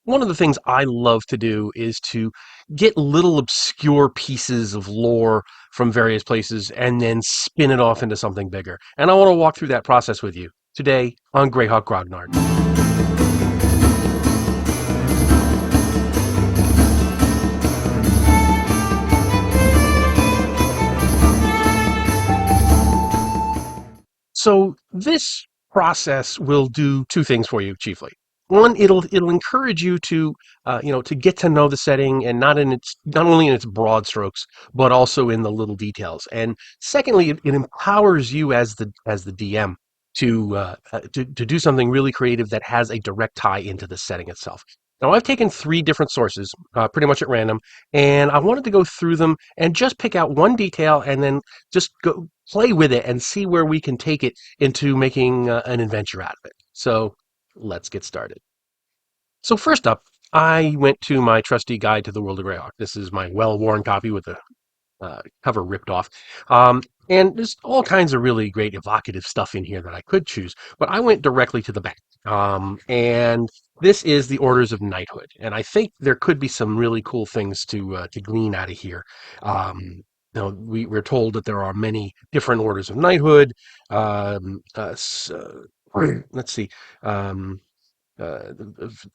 one of the things I love to do is to get little obscure pieces of lore from various places and then spin it off into something bigger. And I want to walk through that process with you today on Greyhawk Grognard. So this process will do two things for you chiefly. One, it'll encourage you to to get to know the setting and not only in its broad strokes but also in the little details. And secondly, it empowers you as the DM to do something really creative that has a direct tie into the setting itself. Now, I've taken three different sources, pretty much at random, and I wanted to go through them and just pick out one detail and then just go play with it and see where we can take it into making an adventure out of it. So let's get started. So first up, I went to my trusty guide to the world of Greyhawk. This is my well-worn copy with the cover ripped off. And there's all kinds of really great evocative stuff in here that I could choose, but I went directly to the back. And this is the Orders of Knighthood, and I think there could be some really cool things to glean out of here. We're told that there are many different orders of knighthood. Let's see. Um, uh,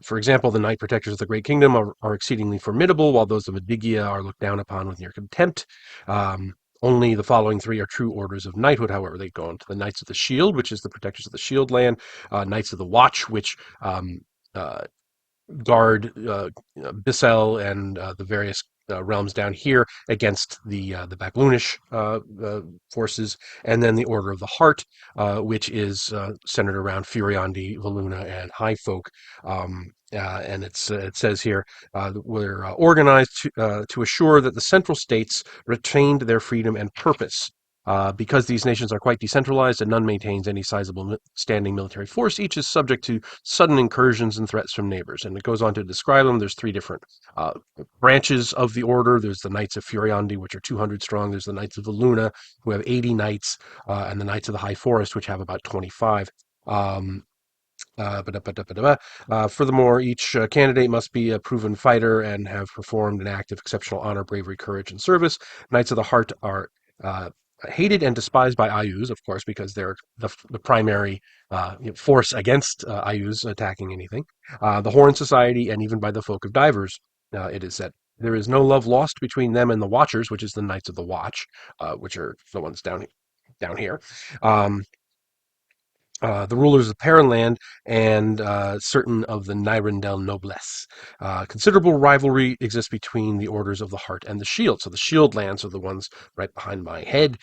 for example, the Knight Protectors of the Great Kingdom are exceedingly formidable, while those of Adigia are looked down upon with near contempt. Only the following three are true orders of knighthood, however. They go into the Knights of the Shield, which is the protectors of the Shield land, Knights of the Watch, which uh, guard Bissell and the various realms down here against the Backloonish forces, and then the Order of the Heart, which is centered around Furiondi, Valuna, and High Folk. And it says here we're organized to assure that the central states retained their freedom and purpose. Because these nations are quite decentralized and none maintains any sizable standing military force, each is subject to sudden incursions and threats from neighbors. And it goes on to describe them. There's three different uh, branches of the order. There's the Knights of Furiondi, which are 200 strong. There's the Knights of the Luna, who have 80 knights, and the Knights of the High Forest, which have about 25. Um, Furthermore, each candidate must be a proven fighter and have performed an act of exceptional honor, bravery, courage, and service. Knights of the Heart are uh, hated and despised by Ayus, of course, because they're the primary force against Ayus attacking anything. The Horn Society, and even by the folk of Divers, it is said. There is no love lost between them and the Watchers, which is the Knights of the Watch, which are the ones down here. Um, the rulers of Perenland and certain of the Nyrendel noblesse. Considerable rivalry exists between the orders of the Heart and the Shield. So the Shield lands are the ones right behind my head,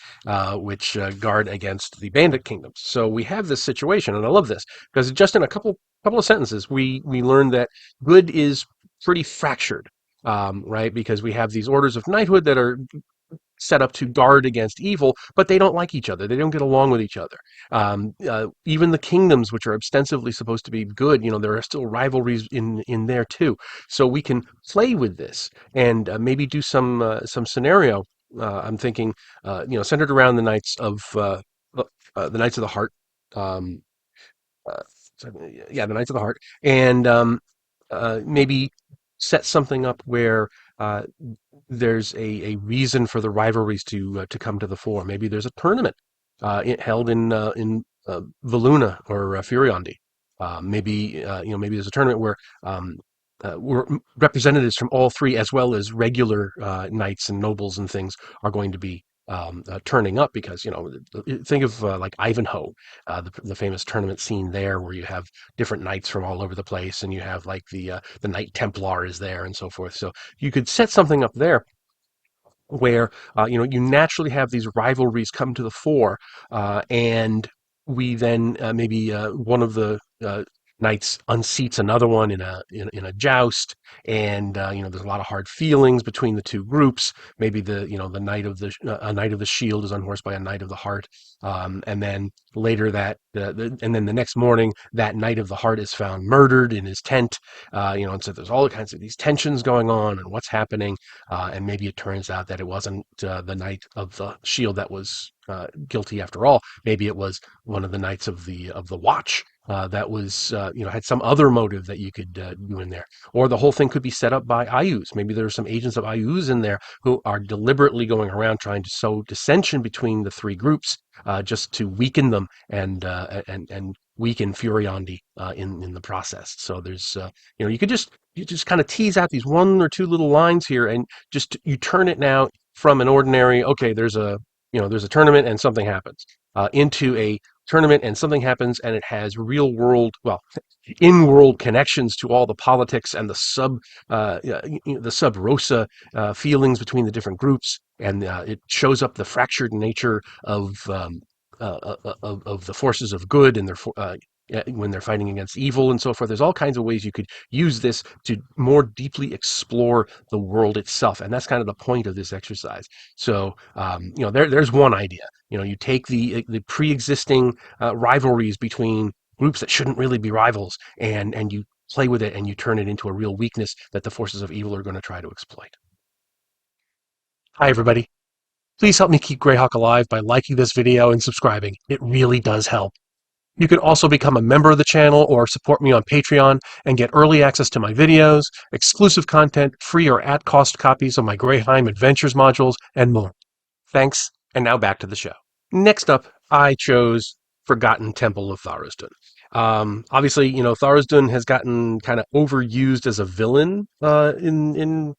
which guard against the Bandit kingdoms. So we have this situation, and I love this because just in a couple of sentences, we learn that good is pretty fractured. Right, because we have these orders of knighthood that are set up to guard against evil, but they don't like each other. They don't get along with each other. Even the kingdoms, which are ostensibly supposed to be good, there are still rivalries in there too. So we can play with this and maybe do some scenario. I'm thinking, centered around the Knights of the Heart. Um, uh, yeah, the Knights of the Heart, and maybe set something up where uh, there's a reason for the rivalries to come to the fore. Maybe there's a tournament held in Valuna or Furiondi. Maybe there's a tournament where representatives from all three, as well as regular knights and nobles and things, are going to be turning up because think of like Ivanhoe, the famous tournament scene there, where you have different knights from all over the place, and you have like the Knight Templar is there and so forth. So you could set something up there where you naturally have these rivalries come to the fore, and we then maybe one of the knights unseats another one in a joust, and there's a lot of hard feelings between the two groups. Maybe the knight of the a knight of the shield is unhorsed by a knight of the heart, and then later and then the next morning that knight of the heart is found murdered in his tent. And so there's all kinds of these tensions going on and what's happening. And maybe it turns out that it wasn't the Knight of the Shield that was guilty after all. Maybe it was one of the Knights of the Watch that was had some other motive that you could do in there, or the whole thing could be set up by IUs. Maybe there are some agents of IUs in there who are deliberately going around trying to sow dissension between the three groups, just to weaken them and weaken Furiondi in the process. So there's you just kind of tease out these one or two little lines here, and just you turn it now from an ordinary, okay, there's a tournament and something happens, into a tournament and something happens and it has real world, well, in world connections to all the politics and the sub rosa feelings between the different groups, and it shows up the fractured nature of the forces of good and when they're fighting against evil and so forth. There's all kinds of ways you could use this to more deeply explore the world itself, and that's kind of the point of this exercise. So, there's one idea. You take the pre-existing rivalries between groups that shouldn't really be rivals, and you play with it and you turn it into a real weakness that the forces of evil are going to try to exploit. Hi, everybody. Please help me keep Greyhawk alive by liking this video and subscribing. It really does help. You can also become a member of the channel or support me on Patreon and get early access to my videos, exclusive content, free or at-cost copies of my Greyheim Adventures modules, and more. Thanks, and now back to the show. Next up, I chose Forgotten Temple of Tharizdun. Obviously, Tharizdun has gotten kind of overused as a villain in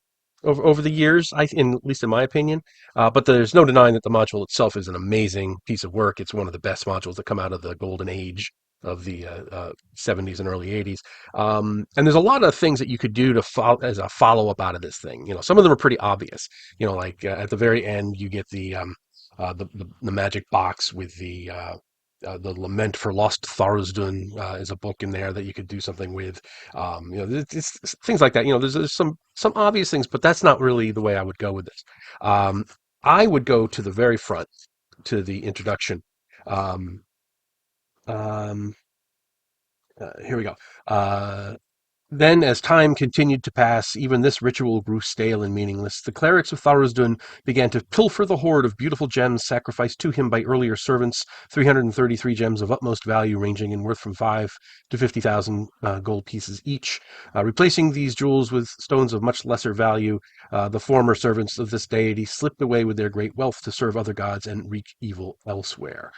over the years, at least in my opinion. But there's no denying that the module itself is an amazing piece of work. It's one of the best modules that come out of the golden age of the 70s and early 80s. And there's a lot of things that you could do as a follow-up out of this thing. Some of them are pretty obvious. Like at the very end, you get the magic box with the Lament for Lost Tharizdun is a book in there that you could do something with. It's things like that. There's some obvious things, but that's not really the way I would go with this. I would go to the very front, to the introduction. Um, um, Here we go. Then, as time continued to pass, even this ritual grew stale and meaningless. The clerics of Tharizdun began to pilfer the hoard of beautiful gems sacrificed to him by earlier servants, 333 gems of utmost value, ranging in worth from 5 to 50,000 gold pieces each. Replacing these jewels with stones of much lesser value, the former servants of this deity slipped away with their great wealth to serve other gods and wreak evil elsewhere.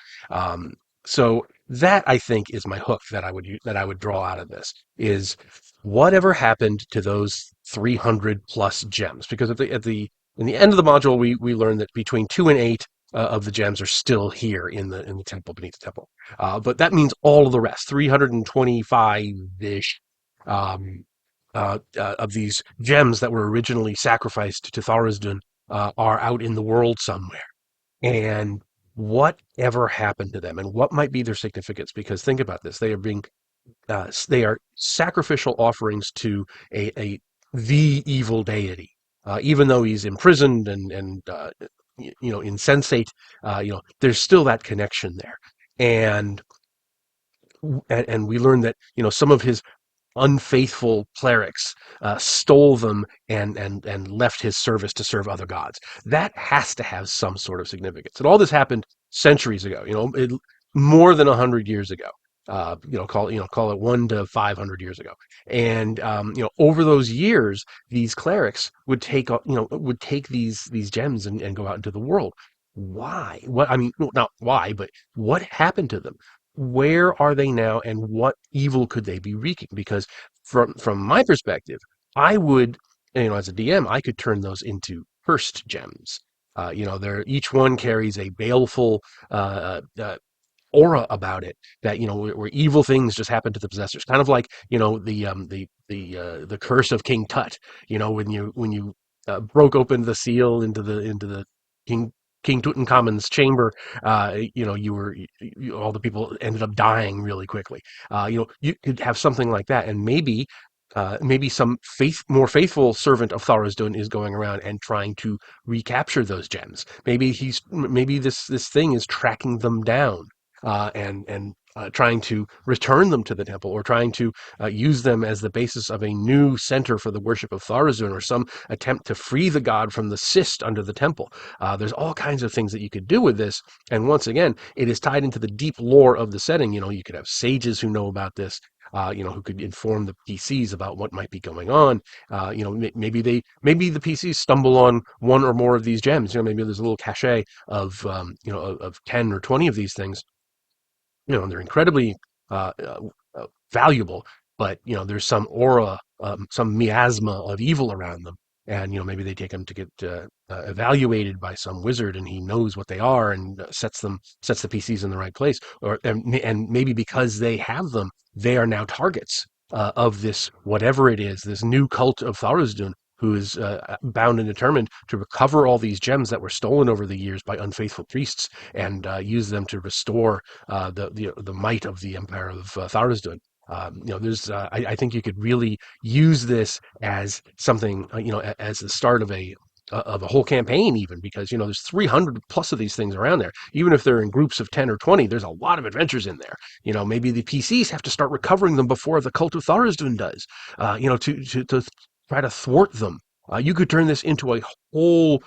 So that, I think, is my hook that I would draw out of this, is whatever happened to those 300 plus gems. Because in the end of the module, we learn that between 2 and 8 of the gems are still here in the temple, beneath the temple. But that means all of the rest, 325-ish of these gems that were originally sacrificed to Tharizdun are out in the world somewhere. And whatever happened to them, and what might be their significance? Because think about this: they are sacrificial offerings to the evil deity, even though he's imprisoned and insensate. There's still that connection there, and we learn that some of his unfaithful clerics stole them and left his service to serve other gods. That has to have some sort of significance. And all this happened centuries ago. More than 100 years ago. Call it 1 to 500 years ago. And over those years, these clerics would take these gems and go out into the world. Why? What I mean, not why, but what happened to them? Where are they now, and what evil could they be wreaking? Because from my perspective, I would, as a DM, I could turn those into cursed gems. Each one carries a baleful aura about it, that where evil things just happen to the possessors, kind of like the curse of King Tut. When you broke open the seal into the King Tutankhamun's chamber, all the people ended up dying really quickly. You could have something like that, and maybe some more faithful servant of Tharizdun is going around and trying to recapture those gems. Maybe this thing is tracking them down, and trying to return them to the temple, or trying to use them as the basis of a new center for the worship of Tharizdun, or some attempt to free the god from the cyst under the temple. There's all kinds of things that you could do with this. And once again, it is tied into the deep lore of the setting. You could have sages who know about this. Who could inform the PCs about what might be going on. Maybe the PCs stumble on one or more of these gems. Maybe there's a little cache of 10 or 20 of these things. They're incredibly uh, uh, valuable, but there's some aura, some miasma of evil around them, and maybe they take them to get evaluated by some wizard, and he knows what they are, and sets the PCs in the right place, and maybe because they have them, they are now targets of this, whatever it is, this new cult of Tharizdun, who is bound and determined to recover all these gems that were stolen over the years by unfaithful priests, and use them to restore the might of the empire of Tharizdun. There's I think you could really use this as something, as the start of a whole campaign, even because there's 300 plus of these things around there. Even if they're in groups of 10 or 20, there's a lot of adventures in there. Maybe the PCs have to start recovering them before the cult of Tharizdun does. To try to thwart them. You could turn this into a whole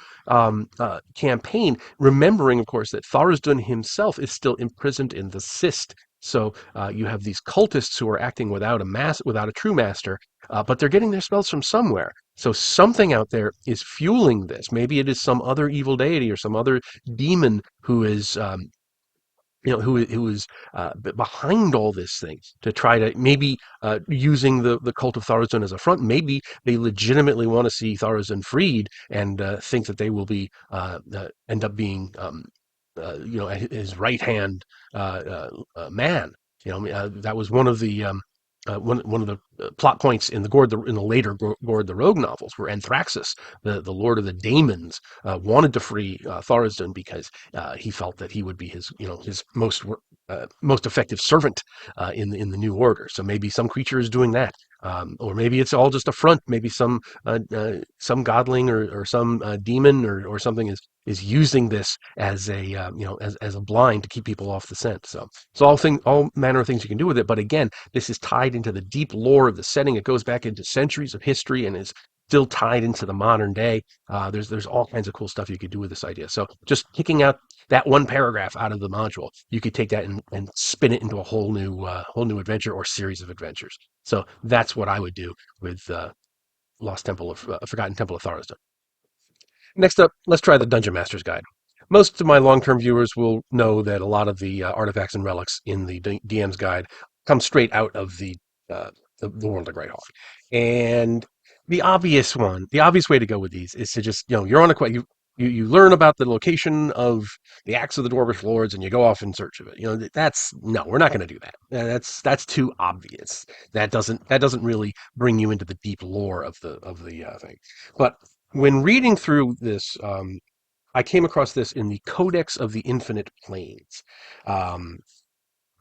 campaign, remembering, of course, that Tharizdun himself is still imprisoned in the cyst. So you have these cultists who are acting without a true master, but they're getting their spells from somewhere. So something out there is fueling this. Maybe it is some other evil deity or some other demon who is who is behind all this thing, to try to maybe using the cult of Tharizdun as a front. Maybe they legitimately want to see Tharizdun freed, and think that they will be end up being his right hand man. That was one of the one of the plot points in the later Gord the Rogue novels, where Anthraxis, the Lord of the Daemons, wanted to free Tharizdun, because he felt that he would be his most effective servant in the new order. So maybe some creature is doing that, or maybe it's all just a front. Maybe some godling, or some demon, or something is using this as a as a blind to keep people off the scent. So it's all manner of things you can do with it. But again, this is tied into the deep lore of the setting. It goes back into centuries of history, and is still tied into the modern day. There's all kinds of cool stuff you could do with this idea. So just picking out that one paragraph out of the module, you could take that and spin it into a whole new adventure, or series of adventures. So that's what I would do with Forgotten Temple of Tharizdun. Next up, let's try the Dungeon Master's Guide. Most of my long-term viewers will know that a lot of the artifacts and relics in the DM's Guide come straight out of the world of Greyhawk. And the obvious way to go with these is to just, you're on a quest. You learn about the location of the Axe of the Dwarvish Lords, and you go off in search of it. We're not going to do that. That's too obvious. That doesn't really bring you into the deep lore of the thing. But when reading through this, I came across this in the Codex of the Infinite Planes. Um,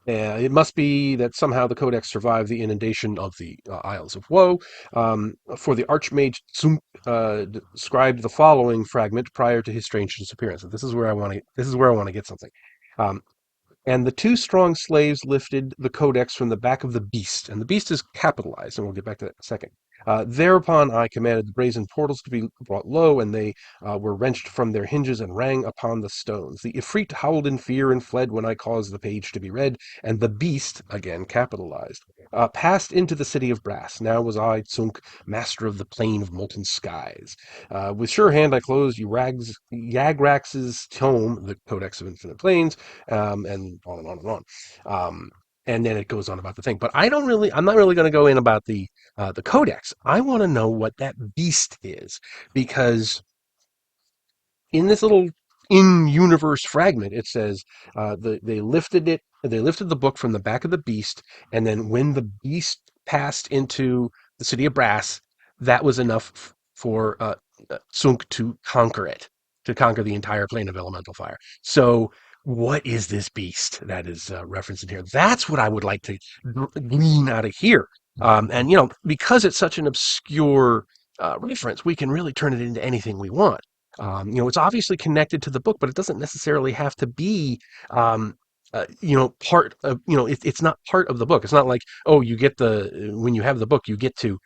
it must be that somehow the Codex survived the inundation of the Isles of Woe. For the Archmage Zunk described the following fragment prior to his strange disappearance. And this is where I want to. This is where I want to get something. Um, and the two strong slaves lifted the codex from the back of the beast, and the beast is capitalized, and we'll get back to that in a second. Thereupon I commanded the brazen portals to be brought low, and they were wrenched from their hinges and rang upon the stones. The Ifrit howled in fear and fled when I caused the page to be read, and the beast, again capitalized, passed into the city of brass. Now was I, Tsunk, master of the plain of molten skies. With sure hand I closed Yagrax's tome, the Codex of Infinite Planes, and on and on and on. And then it goes on about the thing. But I'm not really going to go in about the Codex. I want to know what that beast is, because in this little in-universe fragment, it says they lifted it. They lifted the book from the back of the beast, and then when the beast passed into the city of brass, that was enough for Sunk to conquer it, to conquer the entire plane of elemental fire. So, what is this beast that is referenced in here? That's what I would like to glean out of here. And because it's such an obscure reference, we can really turn it into anything we want. It's obviously connected to the book, but it doesn't necessarily have to be um, part of, it's not part of the book. It's not like, oh, when you have the book, you get to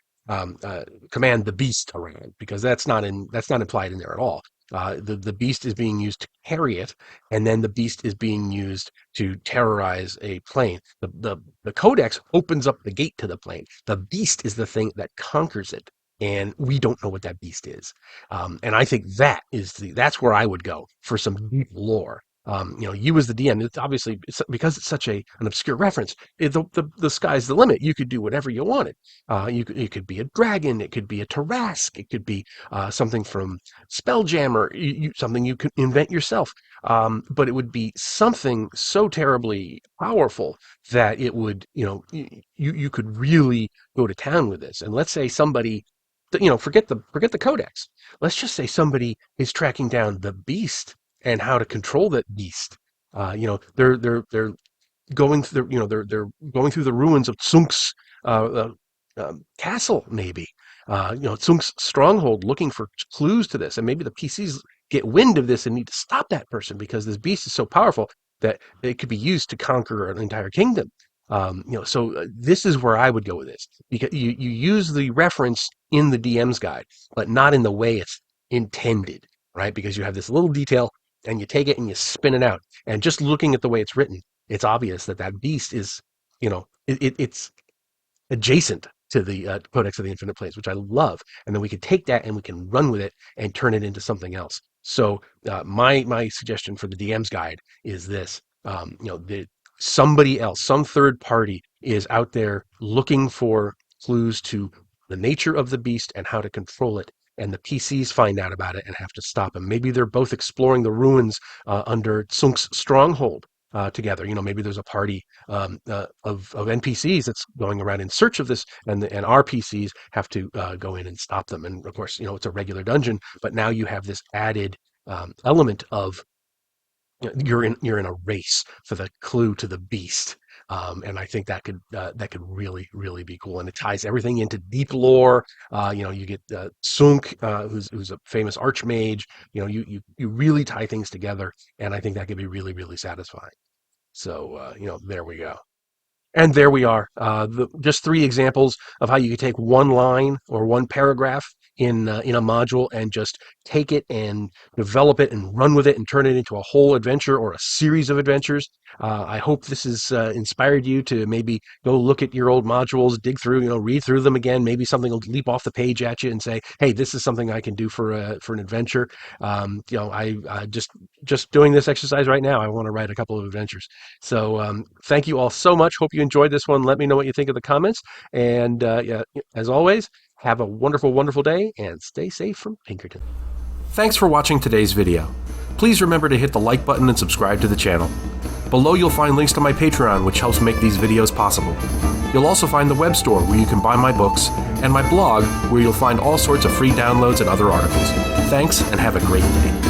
command the beast around, because that's not implied in there at all. The beast is being used to carry it, and then the beast is being used to terrorize a plane. The Codex opens up the gate to the plane. The beast is the thing that conquers it, and we don't know what that beast is. And I think that's where I would go for some deep lore. You as the DM, it's obviously, because it's such an obscure reference. The sky's the limit. You could do whatever you wanted. It could be a dragon. It could be a Tarask. It could be something from Spelljammer. Something you could invent yourself. But it would be something so terribly powerful that it would, you could really go to town with this. And let's say somebody, forget the Codex. Let's just say somebody is tracking down the beast and how to control that beast. They're going through, they're going through the ruins of Tsunk's castle, maybe. Tsunk's stronghold, looking for clues to this, and maybe the PCs get wind of this and need to stop that person, because this beast is so powerful that it could be used to conquer an entire kingdom. So this is where I would go with this, because you use the reference in the DM's guide, but not in the way it's intended, right? Because you have this little detail, and you take it and you spin it out. And just looking at the way it's written, it's obvious that beast is, it's adjacent to the Codex of the Infinite Planes, which I love. And then we can take that and we can run with it and turn it into something else. So my suggestion for the DM's guide is this: somebody else, some third party, is out there looking for clues to the nature of the beast and how to control it. And the PCs find out about it and have to stop him. Maybe they're both exploring the ruins under Tsunk's stronghold together. Maybe there's a party of NPCs that's going around in search of this, and our PCs have to go in and stop them. And of course, it's a regular dungeon, but now you have this added element of, you're in a race for the clue to the beast. And I think that could really, really be cool. And it ties everything into deep lore. You get Tsunk, who's a famous archmage. You really tie things together, and I think that could be really, really satisfying. So there we go. And there we are. Just 3 examples of how you could take one line or one paragraph in a module and just take it and develop it and run with it and turn it into a whole adventure or a series of adventures. I hope this has inspired you to maybe go look at your old modules, dig through, read through them again. Maybe something will leap off the page at you and say, "Hey, this is something I can do for an adventure." I just doing this exercise right now, I want to write a couple of adventures. So thank you all so much. Hope you enjoyed this one. Let me know what you think in the comments. And as always, have a wonderful, wonderful day, and stay safe from Pinkerton. Thanks for watching today's video. Please remember to hit the like button and subscribe to the channel. Below you'll find links to my Patreon, which helps make these videos possible. You'll also find the web store where you can buy my books, and my blog where you'll find all sorts of free downloads and other articles. Thanks, and have a great day.